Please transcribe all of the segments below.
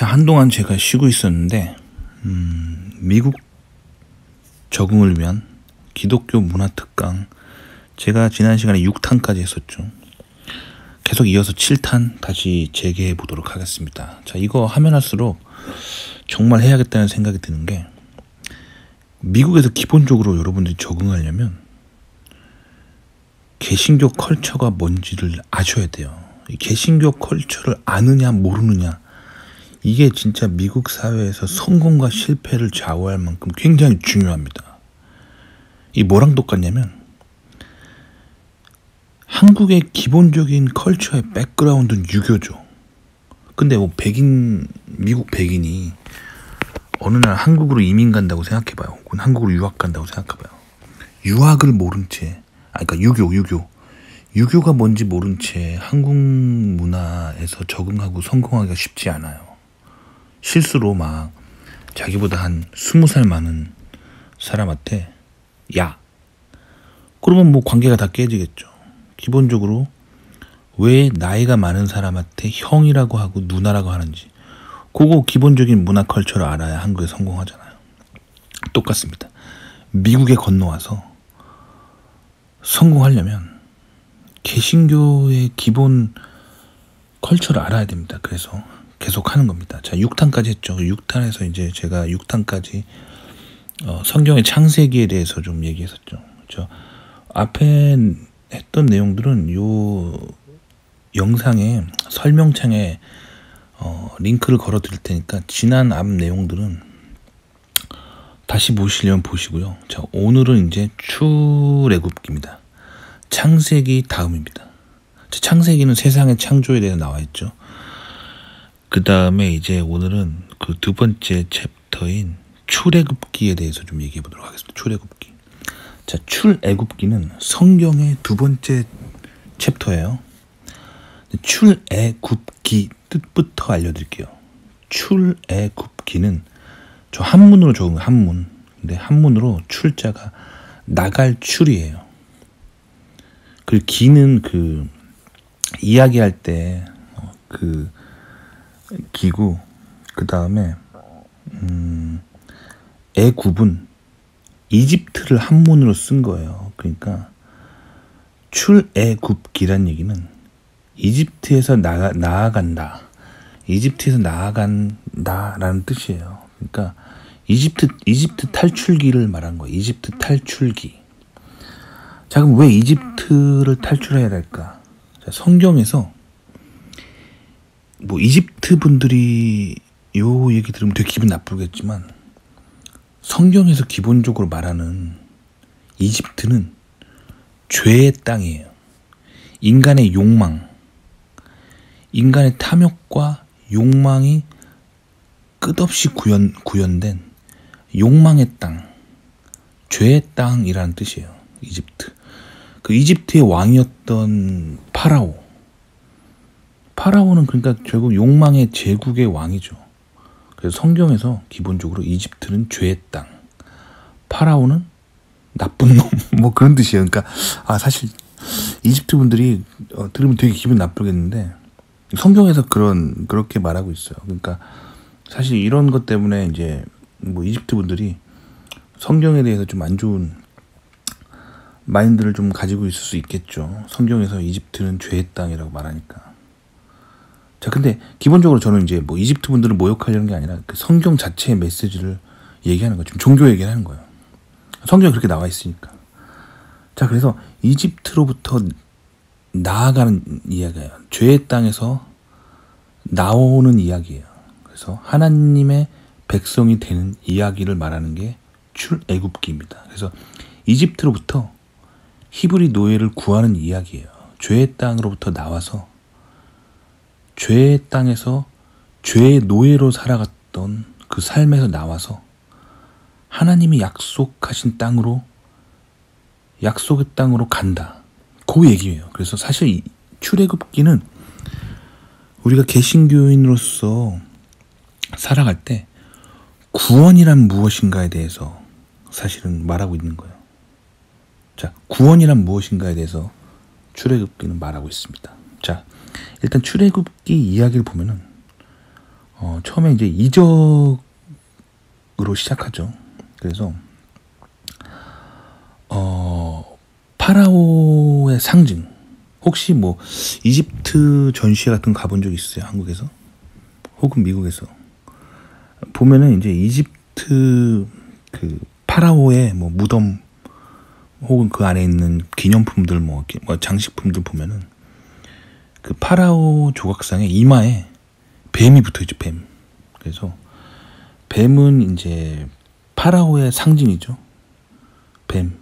자, 한동안 제가 쉬고 있었는데 미국 적응을 위한 기독교 문화 특강, 제가 지난 시간에 6탄까지 했었죠. 계속 이어서 7탄 다시 재개해 보도록 하겠습니다. 자, 이거 하면 할수록 정말 해야겠다는 생각이 드는 게, 미국에서 기본적으로 여러분들이 적응하려면 개신교 컬처가 뭔지를 아셔야 돼요. 이 개신교 컬처를 아느냐 모르느냐, 이게 진짜 미국 사회에서 성공과 실패를 좌우할 만큼 굉장히 중요합니다. 이 뭐랑 똑같냐면, 한국의 기본적인 컬처의 백그라운드는 유교죠. 근데 뭐 미국 백인이 어느 날 한국으로 이민 간다고 생각해봐요. 혹은 한국으로 유학 간다고 생각해봐요. 유학을 모른 채, 그러니까 유교가 뭔지 모른 채 한국 문화에서 적응하고 성공하기가 쉽지 않아요. 실수로 막 자기보다 한 20살 많은 사람한테 야, 그러면 뭐 관계가 다 깨지겠죠. 기본적으로 왜 나이가 많은 사람한테 형이라고 하고 누나라고 하는지, 그거 기본적인 문화 컬처를 알아야 한국에 성공하잖아요. 똑같습니다. 미국에 건너와서 성공하려면 개신교의 기본 컬처를 알아야 됩니다. 그래서 계속 하는 겁니다. 자, 6탄까지 했죠. 6탄에서 이제 제가 6탄까지 성경의 창세기에 대해서 좀 얘기했었죠. 그렇죠? 앞에 했던 내용들은 요 영상에 설명창에 링크를 걸어 드릴 테니까 지난 앞 내용들은 다시 보시려면 보시고요. 자, 오늘은 이제 출애굽기입니다. 창세기 다음입니다. 자, 창세기는 세상의 창조에 대해서 나와 있죠. 그 다음에 이제 오늘은 그 두 번째 챕터인 출애굽기에 대해서 좀 얘기해 보도록 하겠습니다. 출애굽기. 자, 출애굽기는 성경의 두 번째 챕터예요. 출애굽기 뜻부터 알려드릴게요. 출애굽기는 저 한문으로 적은 한문. 근데 한문으로 출자가 나갈 출이에요. 그 기는 그 이야기할 때 그 기구, 그 다음에 애굽은 이집트를 한문으로 쓴 거예요. 그러니까 출애굽기란 얘기는 이집트에서 나아간다, 이집트에서 나아간다라는 뜻이에요. 그러니까 이집트 탈출기를 말한 거예요. 이집트 탈출기. 자, 그럼 왜 이집트를 탈출해야 될까? 자, 성경에서 뭐 이집트 분들이 요 얘기 들으면 되게 기분 나쁘겠지만, 성경에서 기본적으로 말하는 이집트는 죄의 땅이에요. 인간의 욕망, 인간의 탐욕과 욕망이 끝없이 구현된 욕망의 땅, 죄의 땅이라는 뜻이에요. 이집트. 그 이집트의 왕이었던 파라오는 그러니까 결국 욕망의 제국의 왕이죠. 그래서 성경에서 기본적으로 이집트는 죄의 땅, 파라오는 나쁜 놈, 뭐 그런 뜻이에요. 그러니까 사실 이집트 분들이 들으면 되게 기분 나쁘겠는데, 성경에서 그렇게 말하고 있어요. 그러니까 사실 이런 것 때문에 이제 뭐 이집트 분들이 성경에 대해서 좀 안 좋은 마인드를 좀 가지고 있을 수 있겠죠. 성경에서 이집트는 죄의 땅이라고 말하니까. 자, 근데 기본적으로 저는 이제 뭐 이집트 분들을 모욕하려는 게 아니라 그 성경 자체의 메시지를 얘기하는 거예요. 지금 종교 얘기를 하는 거예요. 성경에 그렇게 나와 있으니까. 자, 그래서 이집트로부터 나아가는 이야기예요. 죄의 땅에서 나오는 이야기예요. 그래서 하나님의 백성이 되는 이야기를 말하는 게 출애굽기입니다. 그래서 이집트로부터 히브리 노예를 구하는 이야기예요. 죄의 땅으로부터 나와서 죄의 땅에서 죄의 노예로 살아갔던 그 삶에서 나와서 하나님이 약속하신 땅으로, 약속의 땅으로 간다, 그 얘기예요. 그래서 사실 이 출애굽기는 우리가 개신교인으로서 살아갈 때 구원이란 무엇인가에 대해서 사실은 말하고 있는 거예요. 자, 구원이란 무엇인가에 대해서 출애굽기는 말하고 있습니다. 자, 일단 출애굽기 이야기를 보면은 처음에 이제 이적으로 시작하죠. 그래서 파라오의 상징. 혹시 뭐 이집트 전시회 같은 거 가본 적 있으세요? 한국에서? 혹은 미국에서? 보면은 이제 이집트 그 파라오의 뭐 무덤 혹은 그 안에 있는 기념품들 뭐 장식품들 보면은 그 파라오 조각상의 이마에 뱀이 붙어있죠. 뱀. 그래서 뱀은 이제 파라오의 상징이죠. 뱀.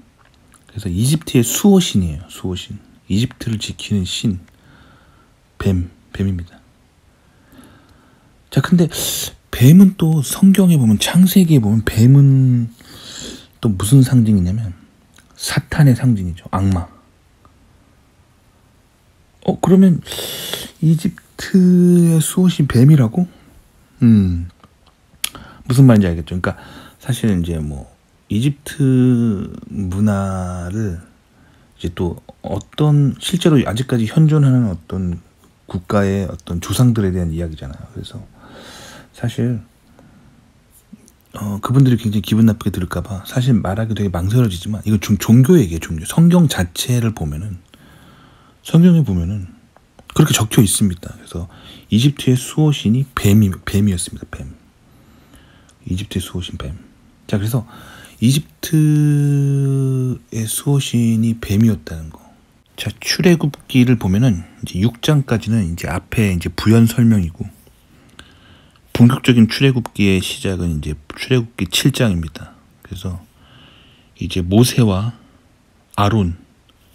그래서 이집트의 수호신이에요. 수호신. 이집트를 지키는 신. 뱀입니다. 자, 근데 뱀은 또 성경에 보면, 창세기에 보면 뱀은 또 무슨 상징이냐면 사탄의 상징이죠. 악마. 그러면 이집트의 수호신 뱀이라고? 무슨 말인지 알겠죠. 그러니까 사실은 이제 뭐 이집트 문화를 이제 또 어떤 실제로 아직까지 현존하는 어떤 국가의 어떤 조상들에 대한 이야기잖아요. 그래서 사실 그분들이 굉장히 기분 나쁘게 들을까봐 사실 말하기 되게 망설여지지만, 이거 종교 얘기예요. 종교. 성경 자체를 보면은, 성경에 보면은 그렇게 적혀 있습니다. 그래서 이집트의 수호신이 뱀이었습니다. 뱀. 이집트의 수호신 뱀. 자, 그래서 이집트의 수호신이 뱀이었다는 거. 자, 출애굽기를 보면은 이제 6장까지는 이제 앞에 이제 부연 설명이고, 본격적인 출애굽기의 시작은 이제 출애굽기 7장입니다. 그래서 이제 모세와 아론,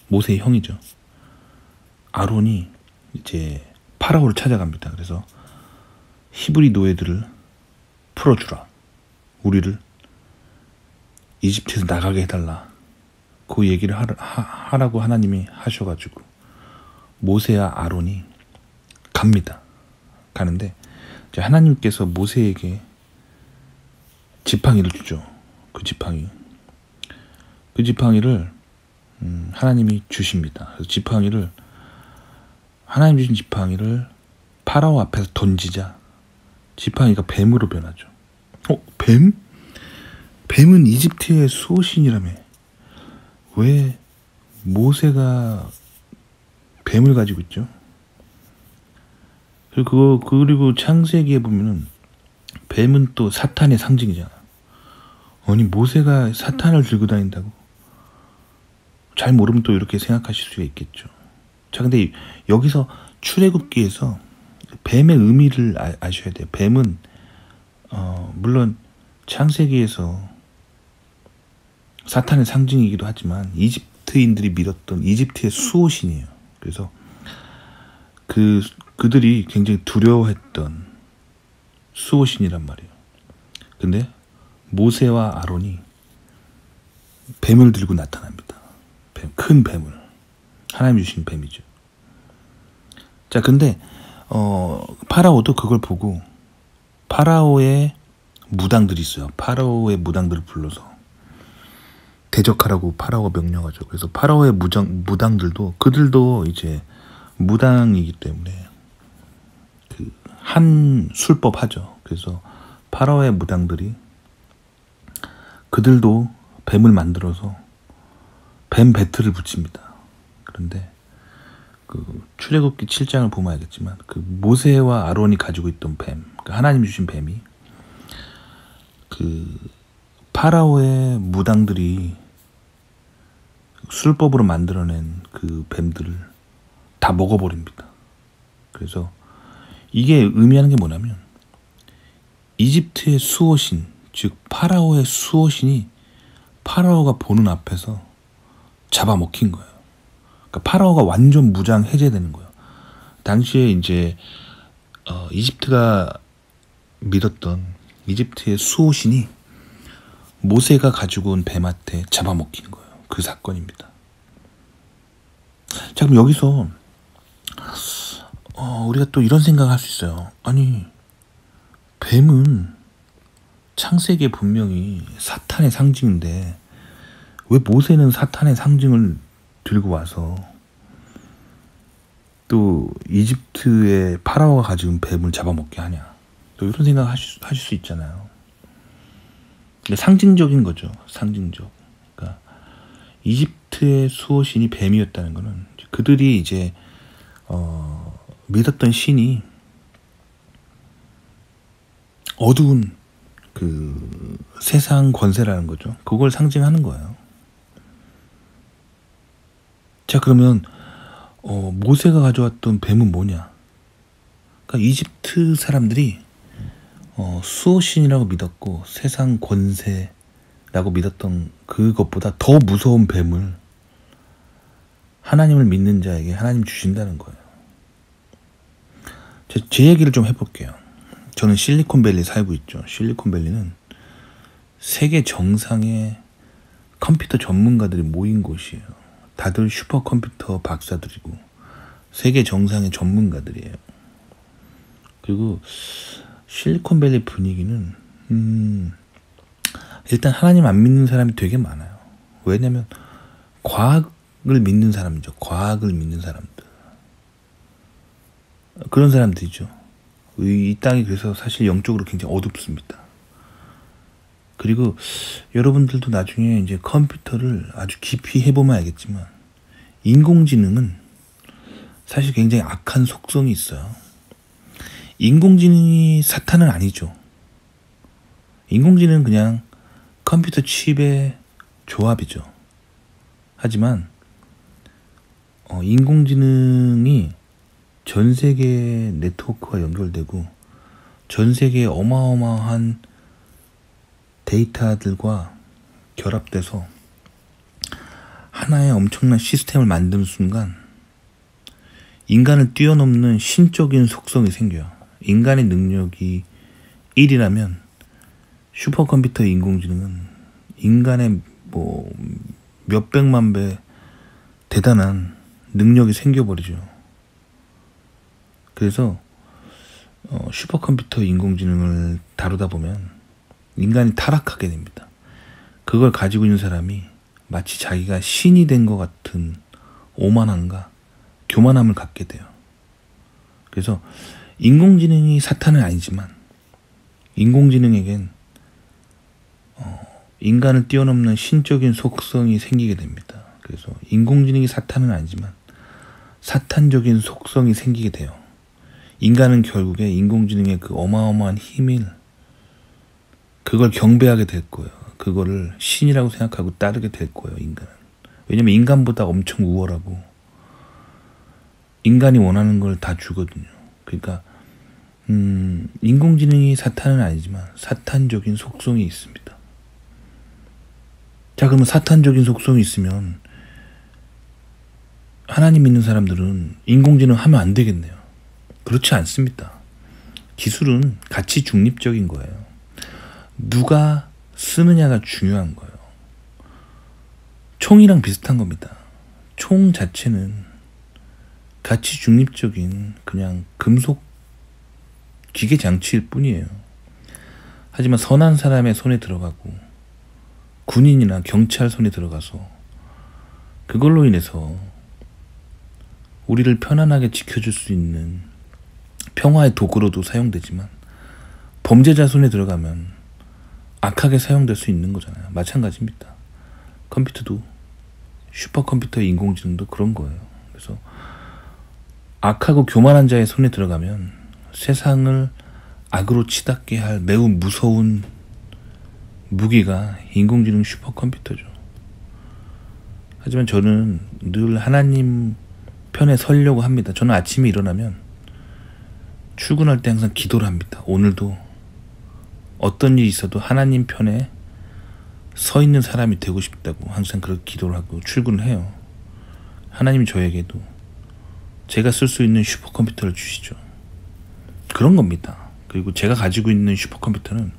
모세의 형이죠. 아론이 이제 파라오를 찾아갑니다. 그래서 히브리 노예들을 풀어주라. 우리를 이집트에서 나가게 해달라. 그 얘기를 하라고 하나님이 하셔가지고 모세와 아론이 갑니다. 가는데 이제 하나님께서 모세에게 지팡이를 주죠. 그 지팡이를 하나님이 주십니다. 그래서 하나님 주신 지팡이를 파라오 앞에서 던지자 지팡이가 뱀으로 변하죠. 뱀? 뱀은 이집트의 수호신이라며. 왜 모세가 뱀을 가지고 있죠? 그리고 창세기에 보면은 뱀은 또 사탄의 상징이잖아. 아니, 모세가 사탄을 들고 다닌다고? 잘 모르면 또 이렇게 생각하실 수가 있겠죠. 자, 근데 여기서 출애굽기에서 뱀의 의미를 아셔야 돼요. 뱀은 물론 창세기에서 사탄의 상징이기도 하지만 이집트인들이 믿었던 이집트의 수호신이에요. 그래서 그들이 굉장히 두려워했던 수호신이란 말이에요. 근데 모세와 아론이 뱀을 들고 나타납니다. 큰 뱀을. 하나님 주신 뱀이죠. 자, 근데 파라오도 그걸 보고 파라오의 무당들이 있어요. 파라오의 무당들을 불러서 대적하라고 파라오가 명령하죠. 그래서 파라오의 무당들도, 그들도 이제 무당이기 때문에 한 술법 하죠. 그래서 파라오의 무당들이 그들도 뱀을 만들어서 뱀 배틀을 붙입니다. 그런데 출애굽기 7장을 보면 알겠지만 모세와 아론이 가지고 있던 뱀, 하나님이 주신 뱀이 파라오의 무당들이 술법으로 만들어낸 그 뱀들을 다 먹어버립니다. 그래서 이게 의미하는 게 뭐냐면 이집트의 수호신, 즉 파라오의 수호신이 파라오가 보는 앞에서 잡아먹힌 거예요. 그러니까 파라오가 완전 무장 해제되는 거예요. 당시에 이제 이집트가 믿었던 이집트의 수호신이 모세가 가지고 온 뱀한테 잡아먹힌 거예요. 그 사건입니다. 자, 그럼 여기서 우리가 또 이런 생각을 할 수 있어요. 아니, 뱀은 창세기에 분명히 사탄의 상징인데 왜 모세는 사탄의 상징을 들고 와서 또 이집트의 파라오가 가지고 뱀을 잡아먹게 하냐? 또 이런 생각 하실 수 있잖아요. 근데 상징적인 거죠. 상징적. 그러니까 이집트의 수호신이 뱀이었다는 거는 그들이 이제 믿었던 신이 어두운 그 세상 권세라는 거죠. 그걸 상징하는 거예요. 자, 그러면 모세가 가져왔던 뱀은 뭐냐? 그러니까 이집트 사람들이 수호신이라고 믿었고 세상 권세라고 믿었던 그것보다 더 무서운 뱀을 하나님을 믿는 자에게 하나님 주신다는 거예요. 제 얘기를 좀 해볼게요. 저는 실리콘밸리 살고 있죠. 실리콘밸리는 세계 정상의 컴퓨터 전문가들이 모인 곳이에요. 다들 슈퍼컴퓨터 박사들이고 세계 정상의 전문가들이에요. 그리고 실리콘밸리 분위기는 일단 하나님 안 믿는 사람이 되게 많아요. 왜냐면 과학을 믿는 사람이죠. 과학을 믿는 사람들. 그런 사람들이죠. 이 땅이 그래서 사실 영적으로 굉장히 어둡습니다. 그리고 여러분들도 나중에 이제 컴퓨터를 아주 깊이 해보면 알겠지만 인공지능은 사실 굉장히 악한 속성이 있어요. 인공지능이 사탄은 아니죠. 인공지능은 그냥 컴퓨터 칩의 조합이죠. 하지만 인공지능이 전 세계 네트워크와 연결되고 전 세계의 어마어마한 데이터들과 결합돼서 하나의 엄청난 시스템을 만드는 순간 인간을 뛰어넘는 신적인 속성이 생겨요. 인간의 능력이 1이라면 슈퍼컴퓨터 인공지능은 인간의 뭐 몇백만 배 대단한 능력이 생겨버리죠. 그래서 슈퍼컴퓨터 인공지능을 다루다 보면 인간이 타락하게 됩니다. 그걸 가지고 있는 사람이 마치 자기가 신이 된 것 같은 오만함과 교만함을 갖게 돼요. 그래서 인공지능이 사탄은 아니지만 인공지능에겐 인간을 뛰어넘는 신적인 속성이 생기게 됩니다. 그래서 인공지능이 사탄은 아니지만 사탄적인 속성이 생기게 돼요. 인간은 결국에 인공지능의 그 어마어마한 힘을 그걸 경배하게 될 거예요. 그거를 신이라고 생각하고 따르게 될 거예요. 인간은. 왜냐면 인간보다 엄청 우월하고 인간이 원하는 걸 다 주거든요. 그러니까 인공지능이 사탄은 아니지만 사탄적인 속성이 있습니다. 자, 그러면 사탄적인 속성이 있으면 하나님 믿는 사람들은 인공지능 하면 안 되겠네요. 그렇지 않습니다. 기술은 가치 중립적인 거예요. 누가 쓰느냐가 중요한 거예요. 총이랑 비슷한 겁니다. 총 자체는 가치 중립적인 그냥 금속 기계 장치일 뿐이에요. 하지만 선한 사람의 손에 들어가고 군인이나 경찰 손에 들어가서 그걸로 인해서 우리를 편안하게 지켜줄 수 있는 평화의 도구로도 사용되지만 범죄자 손에 들어가면 악하게 사용될 수 있는 거잖아요. 마찬가지입니다. 컴퓨터도 슈퍼컴퓨터 인공지능도 그런 거예요. 그래서 악하고 교만한 자의 손에 들어가면 세상을 악으로 치닫게 할 매우 무서운 무기가 인공지능 슈퍼컴퓨터죠. 하지만 저는 늘 하나님 편에 서려고 합니다. 저는 아침에 일어나면 출근할 때 항상 기도를 합니다. 오늘도 어떤 일이 있어도 하나님 편에 서 있는 사람이 되고 싶다고 항상 그렇게 기도를 하고 출근을 해요. 하나님이 저에게도 제가 쓸 수 있는 슈퍼컴퓨터를 주시죠. 그런 겁니다. 그리고 제가 가지고 있는 슈퍼컴퓨터는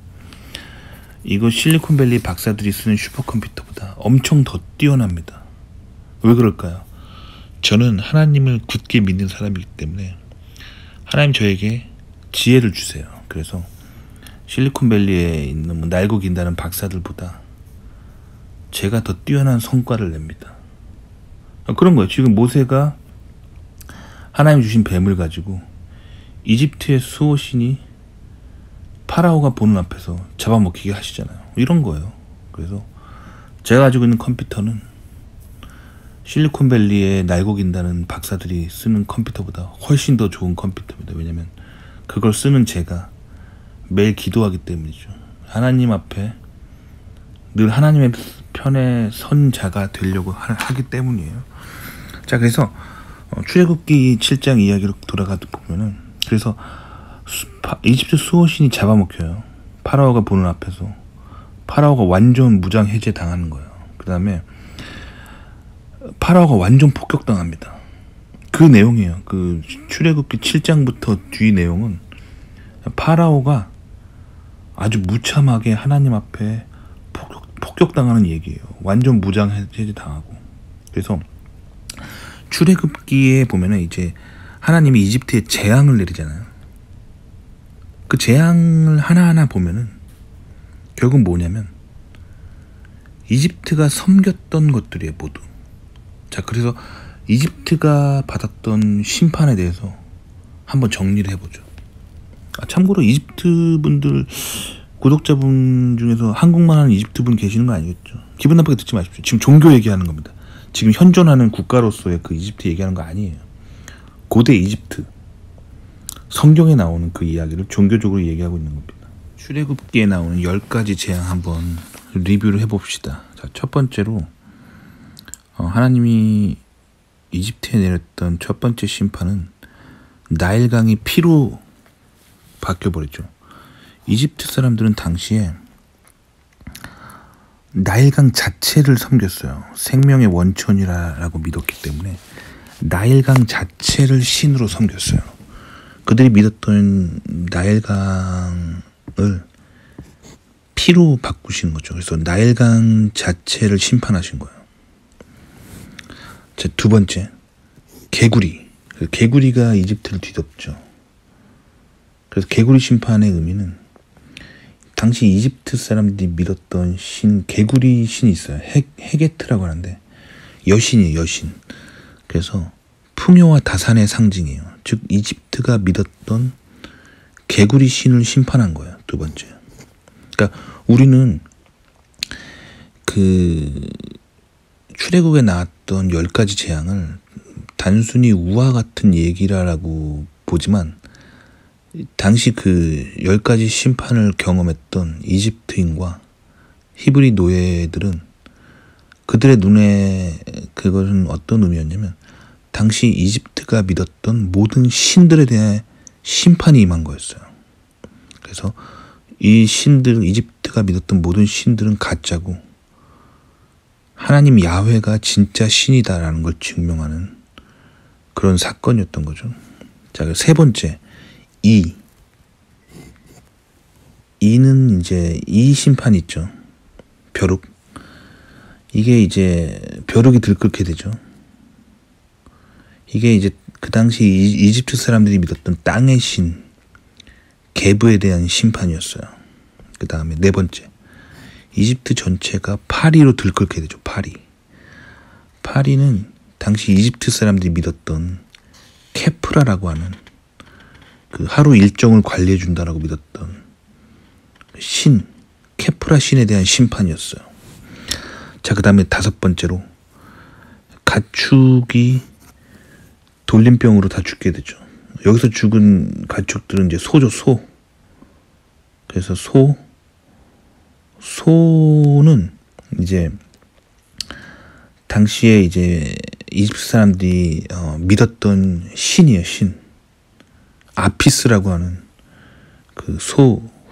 이거 실리콘밸리 박사들이 쓰는 슈퍼컴퓨터보다 엄청 더 뛰어납니다. 왜 그럴까요? 저는 하나님을 굳게 믿는 사람이기 때문에 하나님 저에게 지혜를 주세요. 그래서 실리콘밸리에 있는 뭐 날고 긴다는 박사들보다 제가 더 뛰어난 성과를 냅니다. 그런 거예요. 지금 모세가 하나님 주신 뱀을 가지고 이집트의 수호신이 파라오가 보는 앞에서 잡아먹히게 하시잖아요. 이런 거예요. 그래서 제가 가지고 있는 컴퓨터는 실리콘밸리에 날고긴다는 박사들이 쓰는 컴퓨터보다 훨씬 더 좋은 컴퓨터입니다. 왜냐면 그걸 쓰는 제가 매일 기도하기 때문이죠. 하나님 앞에 늘 하나님의 편에 선 자가 되려고 하기 때문이에요. 자, 그래서 출애굽기 7장 이야기로 돌아가도 보면은, 그래서 이집트 수호신이 잡아먹혀요. 파라오가 보는 앞에서. 파라오가 완전 무장 해제 당하는 거예요. 그 다음에 파라오가 완전 폭격당합니다. 그 내용이에요. 그 출애굽기 7장부터 뒤 내용은 파라오가 아주 무참하게 하나님 앞에 폭격당하는 얘기예요. 완전 무장 해제 당하고. 그래서 출애굽기에 보면은 이제 하나님이 이집트에 재앙을 내리잖아요. 그 재앙을 하나하나 보면은 결국 뭐냐면 이집트가 섬겼던 것들이에요, 모두. 자, 그래서 이집트가 받았던 심판에 대해서 한번 정리를 해보죠. 참고로 이집트 분들, 구독자분 중에서 한국말 하는 이집트 분 계시는 거 아니겠죠? 기분 나쁘게 듣지 마십시오. 지금 종교 얘기하는 겁니다. 지금 현존하는 국가로서의 그 이집트 얘기하는 거 아니에요. 고대 이집트, 성경에 나오는 그 이야기를 종교적으로 얘기하고 있는 겁니다. 출애굽기에 나오는 10가지 재앙 한번 리뷰를 해봅시다. 자, 첫 번째로 하나님이 이집트에 내렸던 첫 번째 심판은 나일강이 피로 바뀌어버렸죠. 이집트 사람들은 당시에 나일강 자체를 섬겼어요. 생명의 원천이라고 믿었기 때문에 나일강 자체를 신으로 섬겼어요. 그들이 믿었던 나일강을 피로 바꾸시는 거죠. 그래서 나일강 자체를 심판하신 거예요. 자, 두 번째, 개구리. 개구리가 이집트를 뒤덮죠. 그래서 개구리 심판의 의미는 당시 이집트 사람들이 믿었던 신, 개구리 신이 있어요. 헤게트라고 하는데 여신이에요, 여신. 그래서 풍요와 다산의 상징이에요. 즉 이집트가 믿었던 개구리 신을 심판한 거예요. 두 번째. 그러니까 우리는 그 출애굽에 나왔던 10가지 재앙을 단순히 우화 같은 얘기라고 보지만 당시 그 10가지 심판을 경험했던 이집트인과 히브리 노예들은 그들의 눈에 그것은 어떤 의미였냐면 당시 이집트가 믿었던 모든 신들에 대해 심판이 임한 거였어요. 그래서 이 신들, 이집트가 믿었던 모든 신들은 가짜고 하나님 야훼가 진짜 신이다라는 걸 증명하는 그런 사건이었던 거죠. 자, 세 번째, 이는 이제 이 심판이 있죠. 벼룩. 이게 이제 벼룩이 들끓게 되죠. 이게 이제 그 당시 이집트 사람들이 믿었던 땅의 신 게브에 대한 심판이었어요. 그 다음에 네 번째, 이집트 전체가 파리로 들끓게 되죠. 파리는 당시 이집트 사람들이 믿었던 케프라라고 하는 그 하루 일정을 관리해 준다라고 믿었던 신, 케프라 신에 대한 심판이었어요. 자, 그 다음에 다섯 번째로 가축이 돌림병으로 다 죽게 되죠. 여기서 죽은 가축들은 이제 소죠, 소. 그래서 소는 이제 당시에 이제 이집트 사람들이 믿었던 신이에요, 신. 아피스라고 하는 그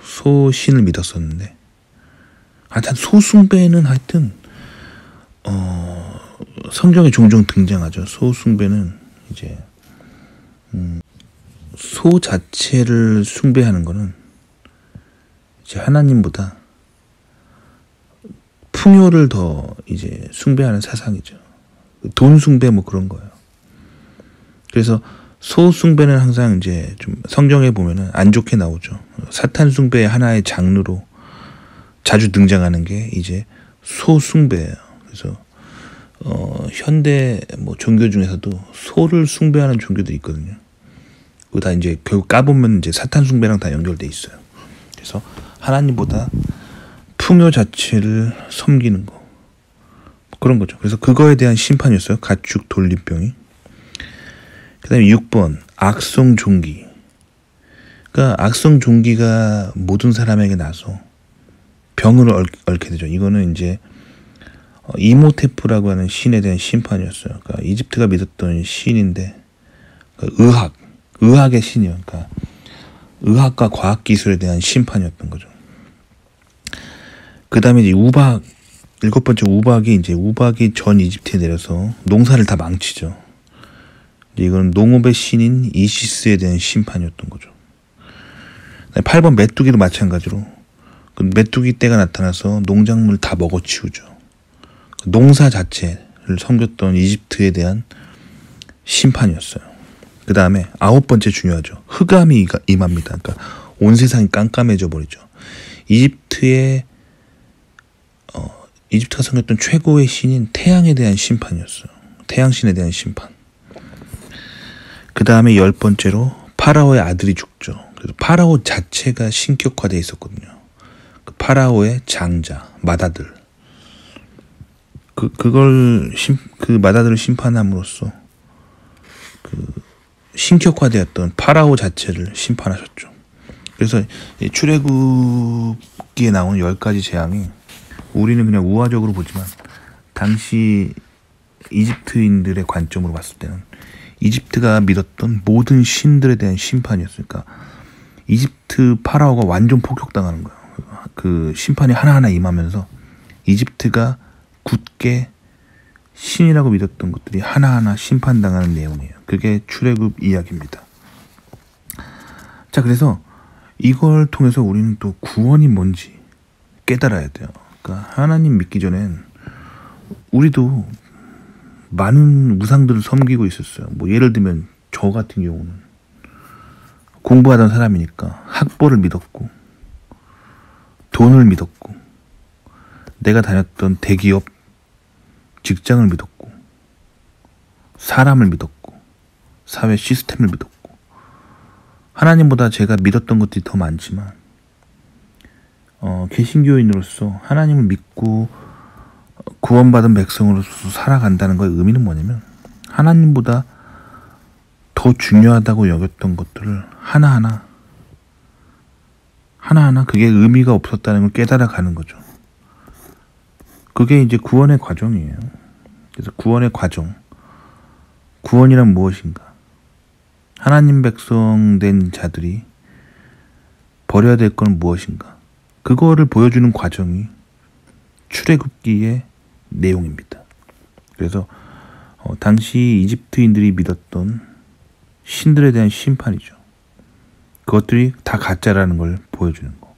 소신을 믿었었는데, 하여튼 소숭배는 하여튼 성경에 종종 등장하죠. 소숭배는 이제 소 자체를 숭배하는 거는 이제 하나님보다 풍요를 더 이제 숭배하는 사상이죠. 돈 숭배 뭐 그런 거예요. 그래서 소 숭배는 항상 이제 좀 성경에 보면은 안 좋게 나오죠. 사탄 숭배의 하나의 장르로 자주 등장하는 게 이제 소 숭배예요. 그래서 현대 뭐 종교 중에서도 소를 숭배하는 종교들이 있거든요. 그거 다 이제 결국 까보면 이제 사탄 숭배랑 다 연결돼 있어요. 그래서 하나님보다 풍요 자체를 섬기는 거, 그런 거죠. 그래서 그거에 대한 심판이었어요. 가축 돌림병이. 그 다음에 6번 악성 종기. 그러니까 악성 종기가 모든 사람에게 나서 병을 앓게 되죠. 이거는 이제 이모테프라고 하는 신에 대한 심판이었어요. 그러니까 이집트가 믿었던 신인데, 그러니까 의학의 신이요. 그러니까 의학과 과학기술에 대한 심판이었던 거죠. 그 다음에 이제 우박, 7번째 우박이 전 이집트에 내려서 농사를 다 망치죠. 이건 농업의 신인 이시스에 대한 심판이었던 거죠. 8번 메뚜기도 마찬가지로 그 메뚜기 떼가 나타나서 농작물 다 먹어치우죠. 농사 자체를 섬겼던 이집트에 대한 심판이었어요. 그 다음에 9번째 중요하죠. 흑암이 임합니다. 그러니까 온 세상이 깜깜해져 버리죠. 이집트가 섬겼던 최고의 신인 태양에 대한 심판이었어요. 태양신에 대한 심판. 그 다음에 10번째로 파라오의 아들이 죽죠. 그래서 파라오 자체가 신격화되어 있었거든요. 그 파라오의 장자, 맏아들. 그 맏아들을 심판함으로써 그 신격화되었던 파라오 자체를 심판하셨죠. 그래서 출애굽기에 나오는 10가지 재앙이 우리는 그냥 우화적으로 보지만 당시 이집트인들의 관점으로 봤을 때는 이집트가 믿었던 모든 신들에 대한 심판이었으니까 이집트 파라오가 완전 폭격당하는 거예요. 그 심판이 하나하나 임하면서 이집트가 굳게 신이라고 믿었던 것들이 하나하나 심판당하는 내용이에요. 그게 출애굽 이야기입니다. 자, 그래서 이걸 통해서 우리는 또 구원이 뭔지 깨달아야 돼요. 그러니까 하나님 믿기 전엔 우리도 많은 우상들을 섬기고 있었어요. 뭐 예를 들면 저 같은 경우는 공부하던 사람이니까 학벌을 믿었고, 돈을 믿었고, 내가 다녔던 대기업 직장을 믿었고, 사람을 믿었고, 사회 시스템을 믿었고, 하나님보다 제가 믿었던 것들이 더 많지만 개신교인으로서 하나님을 믿고 구원받은 백성으로서 살아간다는 거의 의미는 뭐냐면 하나님보다 더 중요하다고 여겼던 것들을 하나하나 그게 의미가 없었다는 걸 깨달아가는 거죠. 그게 이제 구원의 과정이에요. 그래서 구원의 과정, 구원이란 무엇인가? 하나님 백성 된 자들이 버려야 될 건 무엇인가? 그거를 보여주는 과정이 출애굽기의 내용입니다. 그래서 당시 이집트인들이 믿었던 신들에 대한 심판이죠. 그것들이 다 가짜라는 걸 보여주는 거.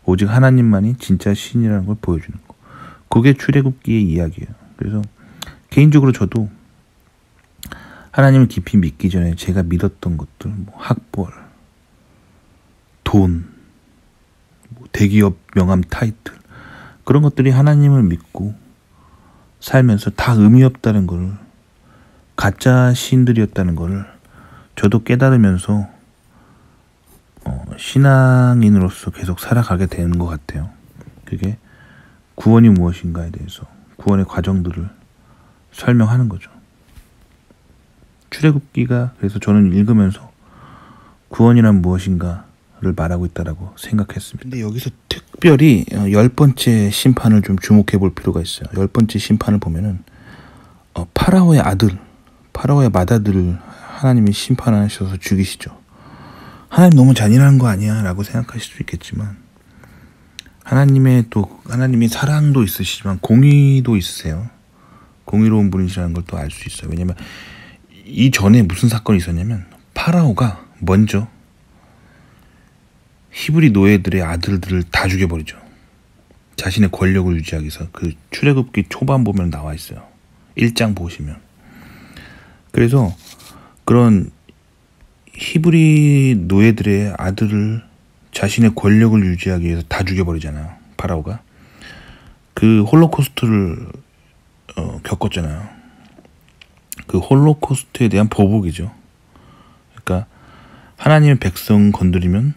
오직 하나님만이 진짜 신이라는 걸 보여주는 거. 그게 출애굽기의 이야기예요. 그래서 개인적으로 저도 하나님을 깊이 믿기 전에 제가 믿었던 것들, 뭐 학벌, 돈, 뭐 대기업 명함 타이틀, 그런 것들이 하나님을 믿고 살면서 다 의미 없다는 걸, 가짜 신들이었다는 걸 저도 깨달으면서 신앙인으로서 계속 살아가게 되는 것 같아요. 그게 구원이 무엇인가에 대해서 구원의 과정들을 설명하는 거죠. 출애굽기가 그래서 저는 읽으면서 구원이란 무엇인가를 말하고 있다라고 생각했습니다. 근데 여기서 특별히 10번째 심판을 좀 주목해 볼 필요가 있어요. 10번째 심판을 보면은 파라오의 아들, 파라오의 맏아들을 하나님이 심판하셔서 죽이시죠. 하나님 너무 잔인한 거 아니야? 라고 생각하실 수 있겠지만 하나님이 사랑도 있으시지만 공의도 있으세요. 공의로운 분이시라는 걸 또 알 수 있어요. 왜냐면 이전에 무슨 사건이 있었냐면 파라오가 먼저 히브리 노예들의 아들들을 다 죽여버리죠. 자신의 권력을 유지하기 위해서. 그 출애굽기 초반 보면 나와 있어요. 1장 보시면. 그래서 그런 히브리 노예들의 아들을 자신의 권력을 유지하기 위해서 다 죽여버리잖아요. 파라오가. 그 홀로코스트를 겪었잖아요. 그 홀로코스트에 대한 보복이죠. 그러니까 하나님의 백성 건드리면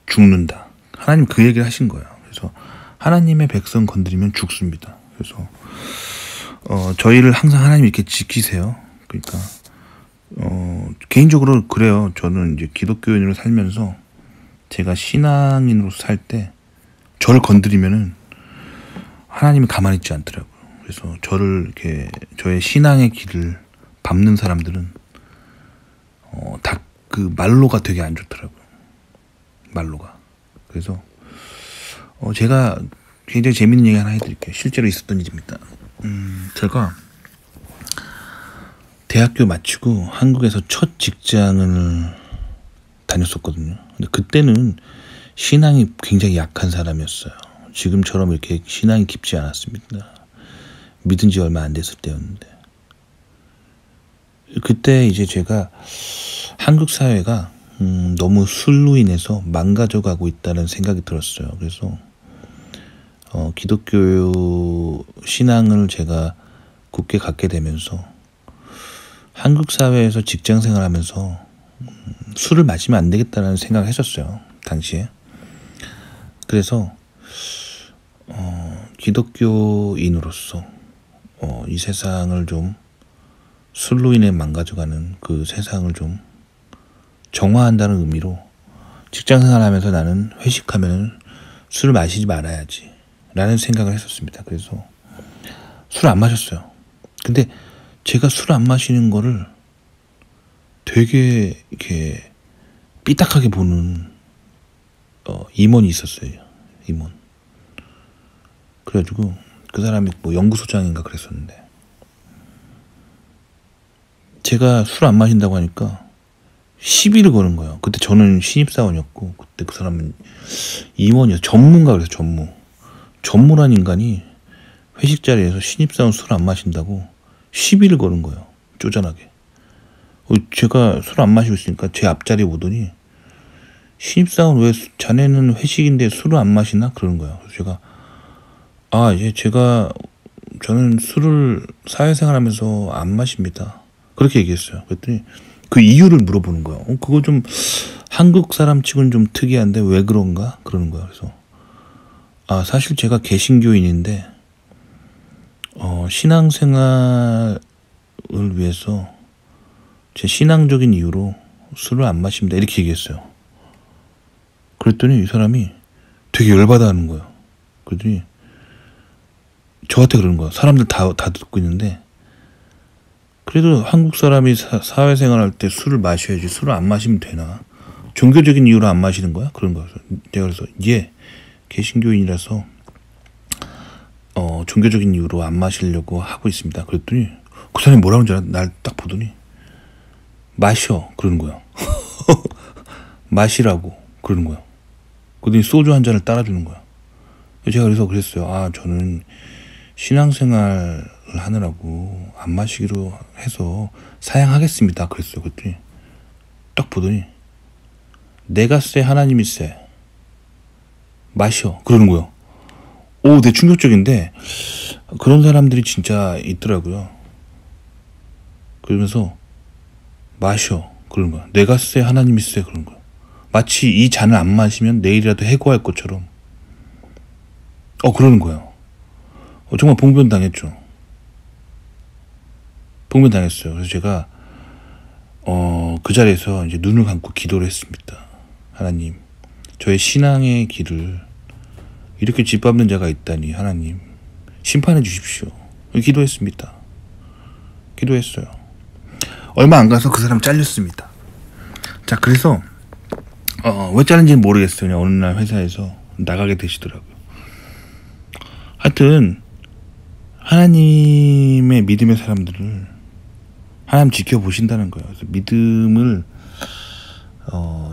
죽는다. 하나님 그 얘기를 하신 거예요. 그래서 하나님의 백성 건드리면 죽습니다. 그래서 저희를 항상 하나님 이렇게 지키세요. 그러니까 개인적으로 그래요. 저는 이제 기독교인으로 살면서 제가 신앙인으로 살 때 저를 건드리면은 하나님이 가만히 있지 않더라고요. 그래서 저를 이렇게 저의 신앙의 길을 밟는 사람들은 다 그 말로가 되게 안 좋더라고요. 말로가. 그래서 제가 굉장히 재밌는 얘기 하나 해드릴게요. 실제로 있었던 일입니다. 제가 대학교 마치고 한국에서 첫 직장을 다녔었거든요. 근데 그때는 신앙이 굉장히 약한 사람이었어요. 지금처럼 이렇게 신앙이 깊지 않았습니다. 믿은 지 얼마 안 됐을 때였는데. 그때 이제 제가 한국 사회가 너무 술로 인해서 망가져가고 있다는 생각이 들었어요. 그래서 기독교 신앙을 제가 굳게 갖게 되면서 한국 사회에서 직장 생활하면서 술을 마시면 안 되겠다는 생각을 했었어요. 당시에. 그래서 기독교인으로서 이 세상을 좀 술로 인해 망가져가는 그 세상을 좀 정화한다는 의미로 직장 생활하면서 나는 회식하면 술을 마시지 말아야지 라는 생각을 했었습니다. 그래서 술을 안 마셨어요. 근데 제가 술 안 마시는 거를 되게 이렇게 삐딱하게 보는 임원이 있었어요. 임원. 그래가지고 그 사람이 뭐 연구소장인가 그랬었는데 제가 술 안 마신다고 하니까 시비를 거는 거예요. 그때 저는 신입사원이었고 그때 그 사람은 임원이었어요. 전무인가 그래서 전무. 전무란 인간이 회식 자리에서 신입사원 술 안 마신다고 시비를 거는 거예요. 쪼잔하게. 제가 술 안 마시고 있으니까 제 앞자리에 오더니 신입사원 왜 자네는 회식인데 술을 안 마시나? 그러는 거예요. 그래서 제가 이제 저는 술을 사회생활하면서 안 마십니다. 그렇게 얘기했어요. 그랬더니 그 이유를 물어보는 거예요. 그거 좀 한국 사람 치고는 좀 특이한데 왜 그런가? 그러는 거예요. 그래서 사실 제가 개신교인인데 신앙생활을 위해서 제 신앙적인 이유로 술을 안 마십니다. 이렇게 얘기했어요. 그랬더니 이 사람이 되게 열받아 하는 거예요. 그랬더니 저한테 그러는 거예요. 사람들 다 듣고 있는데 그래도 한국 사람이 사회생활 할 때 술을 마셔야지 술을 안 마시면 되나? 종교적인 이유로 안 마시는 거야? 그런 거예요. 내가 그래서 개신교인이라서 종교적인 이유로 안 마시려고 하고 있습니다. 그랬더니 그 사람이 뭐라고 하는지 알아? 날 딱 보더니 마셔 그러는 거예요. 마시라고 그러는 거예요. 그러더니 소주 한 잔을 따라주는 거야. 제가 그랬어요. 저는 신앙생활을 하느라고 안 마시기로 해서 사양하겠습니다. 그랬어요. 그랬더니 딱 보더니 내가 쎄 하나님이 쎄 마셔 그러는 거예요. 되게 충격적인데 그런 사람들이 진짜 있더라고요. 그러면서 마셔 그러는 거야. 내가 쎄 하나님이 쎄 그러는 거야. 마치 이 잔을 안 마시면 내일이라도 해고할 것처럼 그러는 거예요. 정말 봉변당했죠. 봉변당했어요. 그래서 제가 그 자리에서 이제 눈을 감고 기도를 했습니다. 하나님, 저의 신앙의 길을 이렇게 짓밟는 자가 있다니 하나님 심판해 주십시오. 기도했습니다. 기도했어요. 얼마 안 가서 그 사람 잘렸습니다. 자, 그래서 왜 잘린지는 모르겠어요. 그냥 어느 날 회사에서 나가게 되시더라고요. 하여튼 하나님의 믿음의 사람들을 하나님 지켜보신다는 거예요. 그래서 믿음을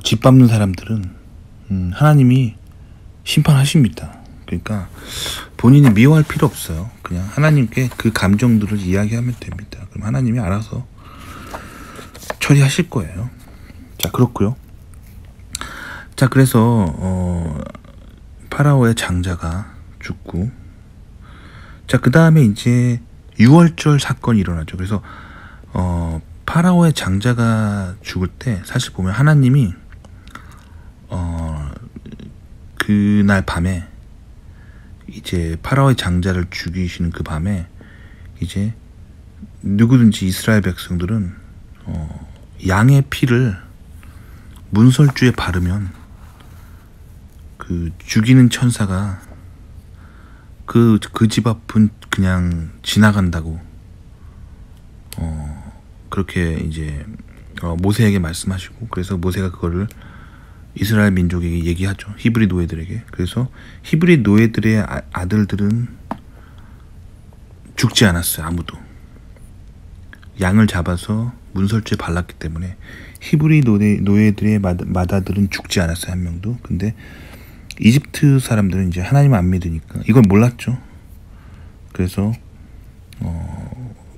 짓밟는 사람들은 하나님이 심판하십니다. 그러니까 본인이 미워할 필요 없어요. 그냥 하나님께 그 감정들을 이야기하면 됩니다. 그럼 하나님이 알아서 처리하실 거예요. 자, 그렇고요. 자, 그래서 파라오의 장자가 죽고, 자, 그 다음에 이제 6월절 사건이 일어나죠. 그래서 파라오의 장자가 죽을 때 사실 보면 하나님이 그날 밤에 이제 파라오의 장자를 죽이시는 그 밤에 이제 누구든지 이스라엘 백성들은 양의 피를 문설주에 바르면 그 죽이는 천사가 그 집 앞은 그냥 지나간다고 그렇게 이제 모세에게 말씀하시고, 그래서 모세가 그거를 이스라엘 민족에게 얘기하죠. 히브리 노예들에게. 그래서 히브리 노예들의 아들들은 죽지 않았어요. 아무도. 양을 잡아서 문설주에 발랐기 때문에 히브리 노예들의 맏아들은 죽지 않았어요. 한 명도. 근데 이집트 사람들은 이제 하나님 안 믿으니까 이걸 몰랐죠. 그래서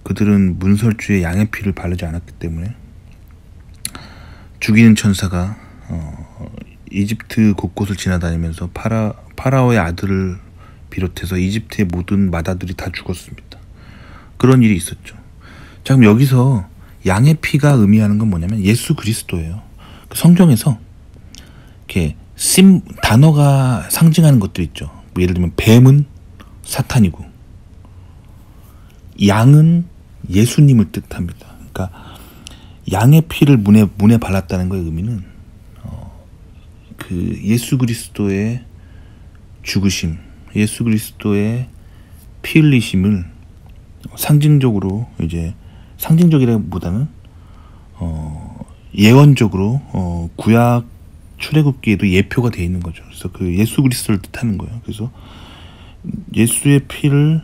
그들은 문설주에 양의 피를 바르지 않았기 때문에 죽이는 천사가 이집트 곳곳을 지나다니면서 파라오의 아들을 비롯해서 이집트의 모든 맏아들이 다 죽었습니다. 그런 일이 있었죠. 자, 그럼 여기서 양의 피가 의미하는 건 뭐냐면 예수 그리스도예요. 성경에서 이렇게 단어가 상징하는 것들 있죠. 뭐 예를 들면 뱀은 사탄이고 양은 예수님을 뜻합니다. 그러니까 양의 피를 문에 발랐다는 거의 의미는 그 예수 그리스도의 죽으심, 예수 그리스도의 피 흘리심을 상징적으로, 이제 상징적이라기보다는 예언적으로 구약 출애굽기에도 예표가 되어 있는 거죠. 그래서 그 예수 그리스도를 뜻하는 거예요. 그래서 예수의 피를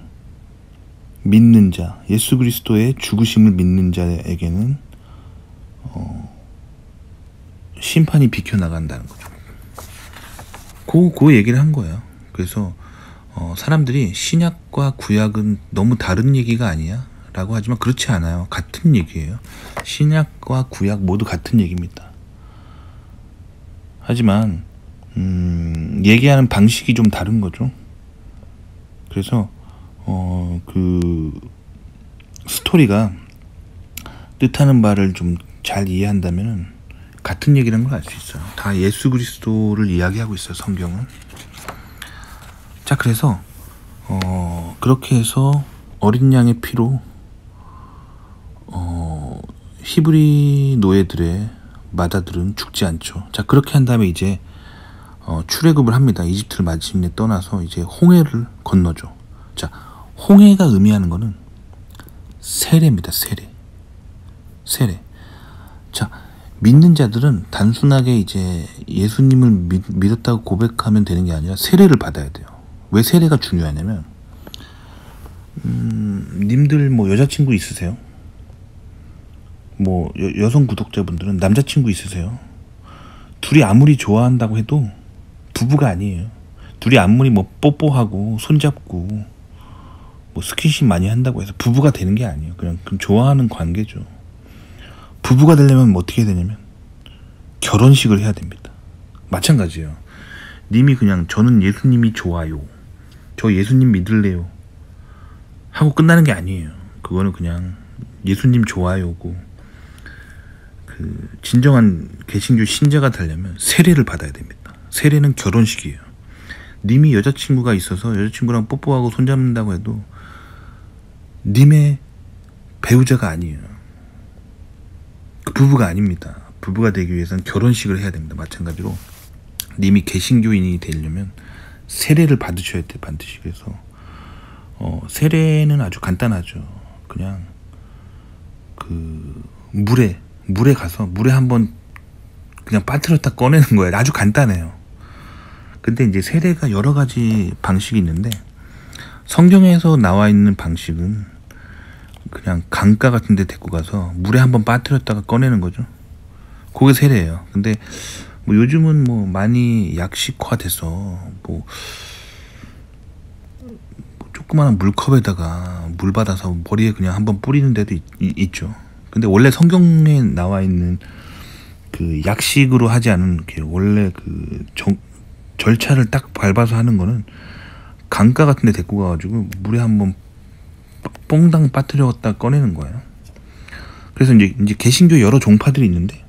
믿는 자, 예수 그리스도의 죽으심을 믿는 자에게는 심판이 비켜나간다는 거죠. 그 얘기를 한 거예요. 그래서 사람들이 신약과 구약은 너무 다른 얘기가 아니야? 라고 하지만 그렇지 않아요. 같은 얘기예요. 신약과 구약 모두 같은 얘기입니다. 하지만 얘기하는 방식이 좀 다른 거죠. 그래서 그 스토리가 뜻하는 바를 좀 잘 이해한다면 같은 얘기라는 걸 알 수 있어요. 다 예수 그리스도를 이야기하고 있어요, 성경은. 자, 그래서 그렇게 해서 어린 양의 피로 히브리 노예들의 맏아들은 죽지 않죠. 자, 그렇게 한 다음에 이제 출애굽을 합니다. 이집트를 마침내 떠나서 이제 홍해를 건너죠. 자, 홍해가 의미하는 거는 세례입니다. 세례. 자, 믿는 자들은 단순하게 이제 예수님을 믿었다고 고백하면 되는 게 아니라 세례를 받아야 돼요. 왜 세례가 중요하냐면 님들 뭐 여자친구 있으세요? 뭐 여성 구독자분들은 남자친구 있으세요? 둘이 아무리 좋아한다고 해도 부부가 아니에요. 둘이 아무리 뭐 뽀뽀하고 손잡고 뭐 스킨십 많이 한다고 해서 부부가 되는 게 아니에요. 그냥 좋아하는 관계죠. 부부가 되려면 뭐 어떻게 해야 되냐면 결혼식을 해야 됩니다. 마찬가지예요. 님이 그냥 저는 예수님이 좋아요, 저 예수님 믿을래요 하고 끝나는 게 아니에요. 그거는 그냥 예수님 좋아요고, 그 진정한 개신교 신자가 되려면 세례를 받아야 됩니다. 세례는 결혼식이에요. 님이 여자친구가 있어서 여자친구랑 뽀뽀하고 손잡는다고 해도 님의 배우자가 아니에요. 부부가 아닙니다. 부부가 되기 위해서는 결혼식을 해야 됩니다. 마찬가지로 님이 개신교인이 되려면 세례를 받으셔야 돼요. 반드시. 그래서 세례는 아주 간단하죠. 그냥 그 물에 가서 물에 한번 그냥 빠뜨렸다 꺼내는 거예요. 아주 간단해요. 근데 이제 세례가 여러 가지 방식이 있는데 성경에서 나와 있는 방식은 그냥 강가 같은 데 데리고 가서 물에 한번 빠뜨렸다가 꺼내는 거죠. 그게 세례예요. 근데 뭐 요즘은 뭐 많이 약식화돼서 뭐 조그마한 물컵에다가 물 받아서 머리에 그냥 한번 뿌리는 데도 있죠. 근데 원래 성경에 나와 있는 그 약식으로 하지 않은 게 원래 그 절차를 딱 밟아서 하는 거는 강가 같은 데 데리고 가가지고 물에 한번 뽕당 빠뜨렸다 꺼내는 거예요. 그래서 이제 개신교 여러 종파들이 있는데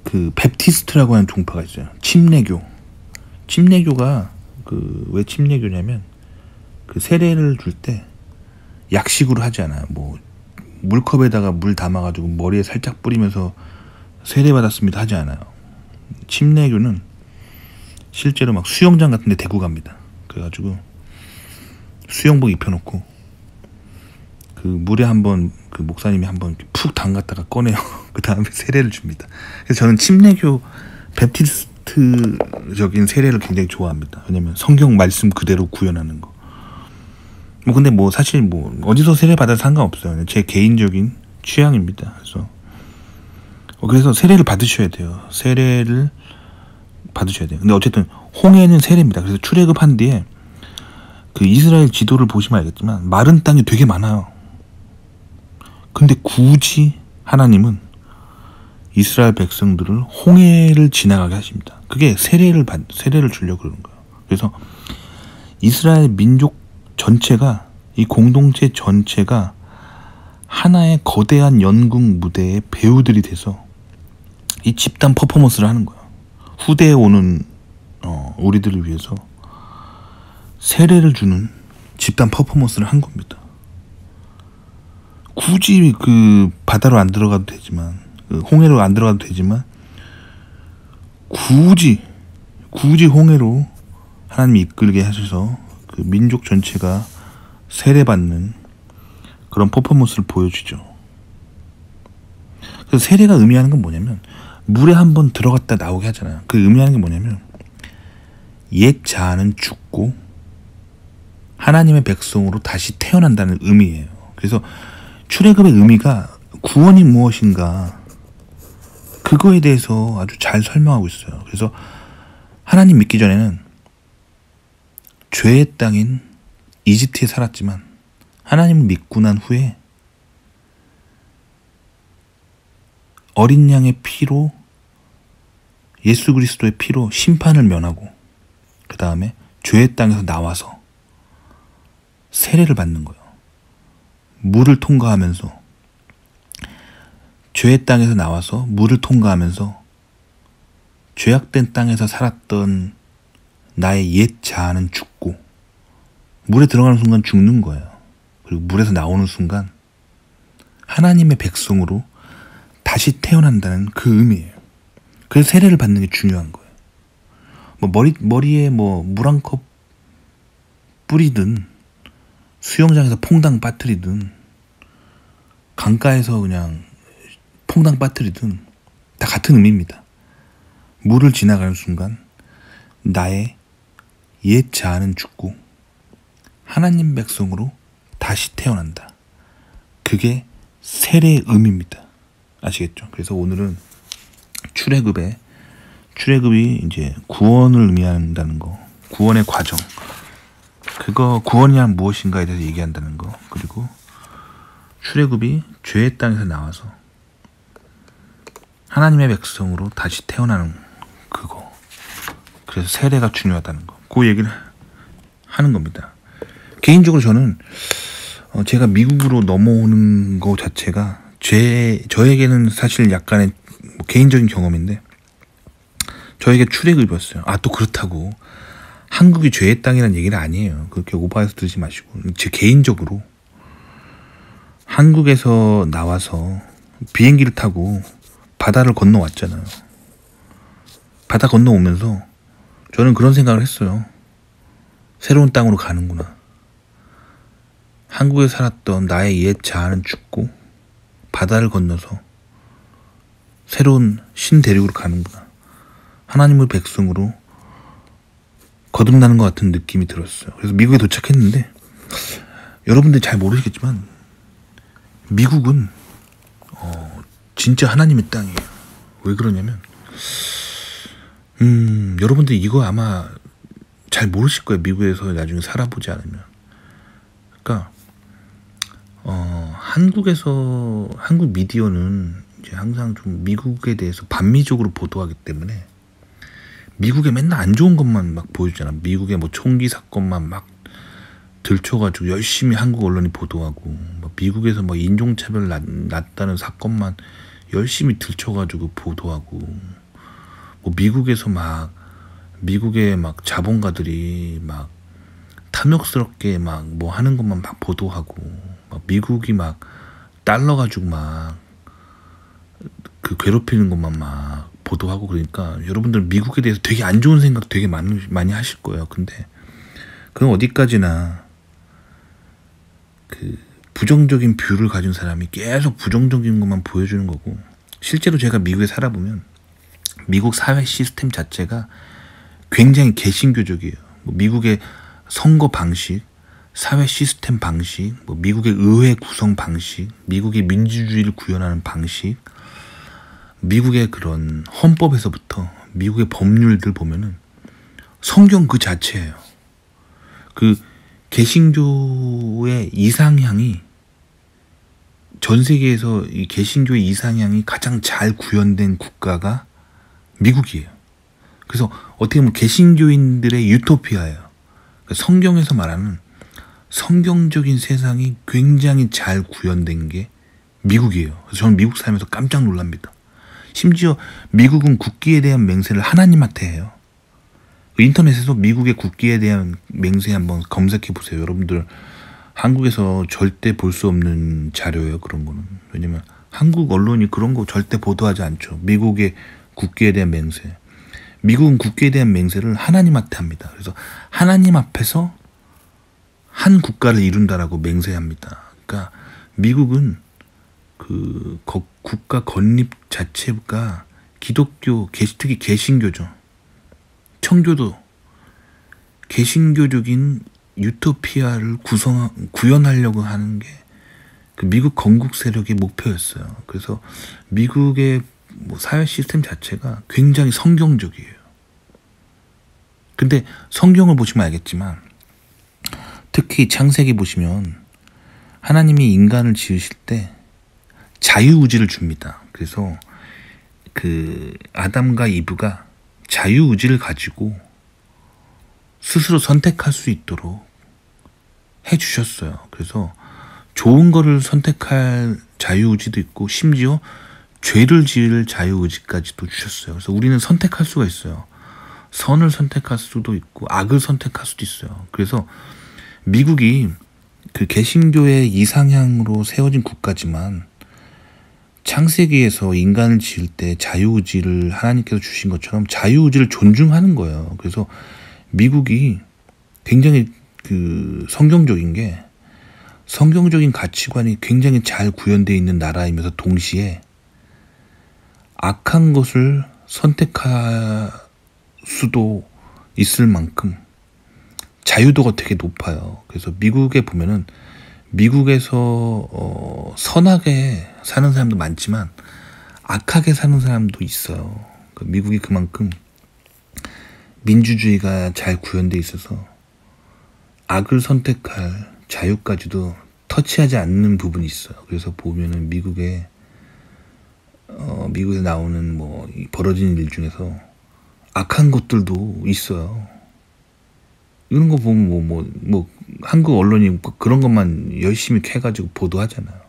그 베프티스트라고 하는 종파가 있어요. 침례교. 침례교가 왜 침례교냐면 그 세례를 줄 때 약식으로 하지 않아요. 뭐 물컵에다가 물 담아가지고 머리에 살짝 뿌리면서 세례 받았습니다 하지 않아요. 침례교는 실제로 막 수영장 같은 데 데리고 갑니다. 그래가지고 수영복 입혀놓고 그 물에 한번 그 목사님이 한번 푹 담갔다가 꺼내요. 그 다음에 세례를 줍니다. 그래서 저는 침례교 베프티스트적인 세례를 굉장히 좋아합니다. 왜냐면 성경 말씀 그대로 구현하는 거. 뭐 근데 뭐 사실 뭐 어디서 세례 받아도 상관없어요. 제 개인적인 취향입니다. 그래서 세례를 받으셔야 돼요. 세례를 받으셔야 돼요. 근데 어쨌든 홍해는 세례입니다. 그래서 출애굽한 뒤에 그 이스라엘 지도를 보시면 알겠지만 마른 땅이 되게 많아요. 근데 굳이 하나님은 이스라엘 백성들을 홍해를 지나가게 하십니다. 그게 세례를 주려고 그러는 거예요. 그래서 이스라엘 민족 전체가, 이 공동체 전체가 하나의 거대한 연극 무대의 배우들이 돼서 이 집단 퍼포먼스를 하는 거예요. 후대에 오는 우리들을 위해서 세례를 주는 집단 퍼포먼스를 한 겁니다. 굳이 그 바다로 안 들어가도 되지만, 그 홍해로 안 들어가도 되지만, 굳이 홍해로 하나님이 이끌게 하셔서 그 민족 전체가 세례받는 그런 퍼포먼스를 보여주죠. 그래서 세례가 의미하는 건 뭐냐면 물에 한번 들어갔다 나오게 하잖아요. 그 의미하는 게 뭐냐면 옛 자아는 죽고 하나님의 백성으로 다시 태어난다는 의미예요. 그래서 출애굽의 의미가 구원이 무엇인가, 그거에 대해서 아주 잘 설명하고 있어요. 그래서 하나님 믿기 전에는 죄의 땅인 이집트에 살았지만 하나님을 믿고 난 후에 어린 양의 피로, 예수 그리스도의 피로 심판을 면하고 그 다음에 죄의 땅에서 나와서 세례를 받는 거예요. 물을 통과하면서, 죄의 땅에서 나와서 물을 통과하면서 죄악된 땅에서 살았던 나의 옛 자아는 죽고 물에 들어가는 순간 죽는 거예요. 그리고 물에서 나오는 순간 하나님의 백성으로 다시 태어난다는 그 의미예요. 그래서 세례를 받는 게 중요한 거예요. 뭐 머리에 뭐 물 한 컵 뿌리든, 수영장에서 퐁당 빠뜨리든, 강가에서 그냥 퐁당 빠뜨리든 다 같은 의미입니다. 물을 지나가는 순간 나의 옛 자아는 죽고 하나님 백성으로 다시 태어난다. 그게 세례의 의미입니다. 아시겠죠? 그래서 오늘은 출애굽이 이제 구원을 의미한다는 거, 구원의 과정, 그거 구원이란 무엇인가에 대해서 얘기한다는 거, 그리고 출애굽이 죄의 땅에서 나와서 하나님의 백성으로 다시 태어나는 그거, 그래서 세례가 중요하다는 거, 그 얘기를 하는 겁니다. 개인적으로 저는 제가 미국으로 넘어오는 거 자체가 저에게는 사실 약간의 뭐 개인적인 경험인데, 저에게 출애굽이었어요. 또 그렇다고 한국이 죄의 땅이라는 얘기는 아니에요. 그렇게 오버해서 들으지 마시고, 제 개인적으로 한국에서 나와서 비행기를 타고 바다를 건너왔잖아요. 바다 건너오면서 저는 그런 생각을 했어요. 새로운 땅으로 가는구나. 한국에 살았던 나의 옛 자아는 죽고 바다를 건너서 새로운 신대륙으로 가는구나. 하나님의 백성으로 거듭나는 것 같은 느낌이 들었어요. 그래서 미국에 도착했는데, 여러분들이 잘 모르시겠지만 미국은 진짜 하나님의 땅이에요. 왜 그러냐면 여러분들이 이거 아마 잘 모르실 거예요. 미국에서 나중에 살아보지 않으면. 그러니까 한국 미디어는 이제 항상 좀 미국에 대해서 반미적으로 보도하기 때문에 미국에 맨날 안 좋은 것만 막 보여주잖아. 미국의 뭐 총기 사건만 막 들춰가지고 열심히 한국 언론이 보도하고, 뭐 미국에서 뭐 인종차별 났다는 사건만 열심히 들춰가지고 보도하고, 뭐 미국에서 막 미국의 막 자본가들이 막 탐욕스럽게 막 뭐 하는 것만 막 보도하고, 막 미국이 막 달러 가지고 막 그 괴롭히는 것만 막 보도하고, 그러니까 여러분들 미국에 대해서 되게 안 좋은 생각 되게 많이 하실 거예요. 근데 그건 어디까지나 그 부정적인 뷰를 가진 사람이 계속 부정적인 것만 보여주는 거고, 실제로 제가 미국에 살아보면 미국 사회 시스템 자체가 굉장히 개신교적이에요. 뭐 미국의 선거 방식, 사회 시스템 방식, 뭐 미국의 의회 구성 방식, 미국의 민주주의를 구현하는 방식, 미국의 그런 헌법에서부터 미국의 법률들 보면은 성경 그 자체예요. 그 개신교의 이상향이, 전 세계에서 이 개신교의 이상향이 가장 잘 구현된 국가가 미국이에요. 그래서 어떻게 보면 개신교인들의 유토피아예요. 성경에서 말하는 성경적인 세상이 굉장히 잘 구현된 게 미국이에요. 그래서 저는 미국 살면서 깜짝 놀랍니다. 심지어 미국은 국기에 대한 맹세를 하나님한테 해요. 인터넷에서 미국의 국기에 대한 맹세 한번 검색해 보세요. 여러분들 한국에서 절대 볼 수 없는 자료예요. 그런 거는. 왜냐면 한국 언론이 그런 거 절대 보도하지 않죠. 미국의 국기에 대한 맹세. 미국은 국기에 대한 맹세를 하나님한테 합니다. 그래서 하나님 앞에서 한 국가를 이룬다라고 맹세합니다. 그러니까 미국은 그 국가 건립 자체가 기독교, 특히 개신교죠. 청교도, 개신교적인 유토피아를 구현하려고 하는 게 그 미국 건국 세력의 목표였어요. 그래서 미국의 뭐 사회 시스템 자체가 굉장히 성경적이에요. 근데 성경을 보시면 알겠지만, 특히 창세기 보시면 하나님이 인간을 지으실 때 자유의지를 줍니다. 그래서 그 아담과 이브가 자유의지를 가지고 스스로 선택할 수 있도록 해주셨어요. 그래서 좋은 거를 선택할 자유의지도 있고, 심지어 죄를 지을 자유의지까지도 주셨어요. 그래서 우리는 선택할 수가 있어요. 선을 선택할 수도 있고 악을 선택할 수도 있어요. 그래서 미국이 그 개신교의 이상향으로 세워진 국가지만 창세기에서 인간을 지을 때 자유의지를 하나님께서 주신 것처럼 자유의지를 존중하는 거예요. 그래서 미국이 굉장히 그 성경적인 게, 성경적인 가치관이 굉장히 잘 구현되어 있는 나라이면서 동시에 악한 것을 선택할 수도 있을 만큼 자유도가 되게 높아요. 그래서 미국에 보면은 미국에서 선하게 사는 사람도 많지만 악하게 사는 사람도 있어요. 미국이 그만큼 민주주의가 잘 구현되어 있어서 악을 선택할 자유까지도 터치하지 않는 부분이 있어요. 그래서 보면은 미국에 나오는 뭐 벌어진 일 중에서 악한 것들도 있어요. 이런 거 보면 뭐 한국 언론이 그런 것만 열심히 캐가지고 보도하잖아요.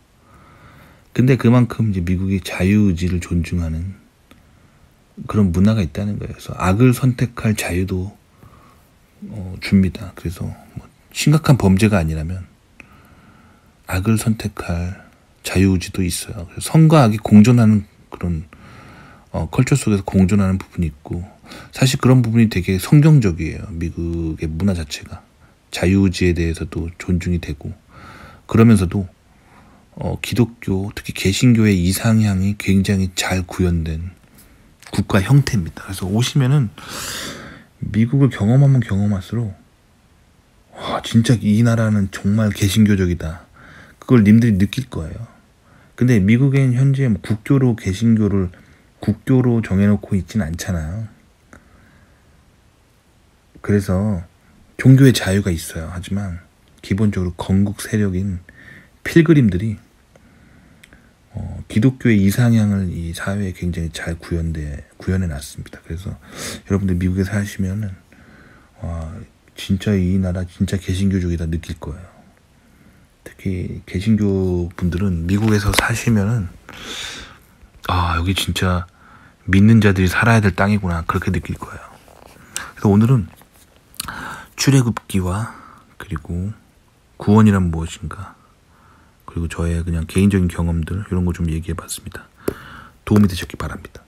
근데 그만큼 이제 미국이 자유의지를 존중하는 그런 문화가 있다는 거예요. 그래서 악을 선택할 자유도 줍니다. 그래서 뭐 심각한 범죄가 아니라면 악을 선택할 자유의지도 있어요. 그래서 선과 악이 공존하는 그런 컬처 속에서 공존하는 부분이 있고, 사실 그런 부분이 되게 성경적이에요. 미국의 문화 자체가 자유의지에 대해서도 존중이 되고, 그러면서도 기독교, 특히 개신교의 이상향이 굉장히 잘 구현된 국가 형태입니다. 그래서 오시면은 미국을 경험하면 경험할수록 와, 진짜 이 나라는 정말 개신교적이다, 그걸 님들이 느낄 거예요. 근데 미국엔 현재 국교로 개신교를 국교로 정해놓고 있진 않잖아요. 그래서 종교의 자유가 있어요. 하지만 기본적으로 건국 세력인 필그림들이 기독교의 이상향을 이 사회에 굉장히 잘 구현해 놨습니다. 그래서 여러분들 미국에 사시면은 진짜 이 나라 진짜 개신교적이다 느낄 거예요. 특히 개신교 분들은 미국에서 사시면은 여기 진짜 믿는 자들이 살아야 될 땅이구나, 그렇게 느낄 거예요. 그래서 오늘은 출애굽기와 그리고 구원이란 무엇인가, 그리고 저의 그냥 개인적인 경험들 이런 거 좀 얘기해 봤습니다. 도움이 되셨기 바랍니다.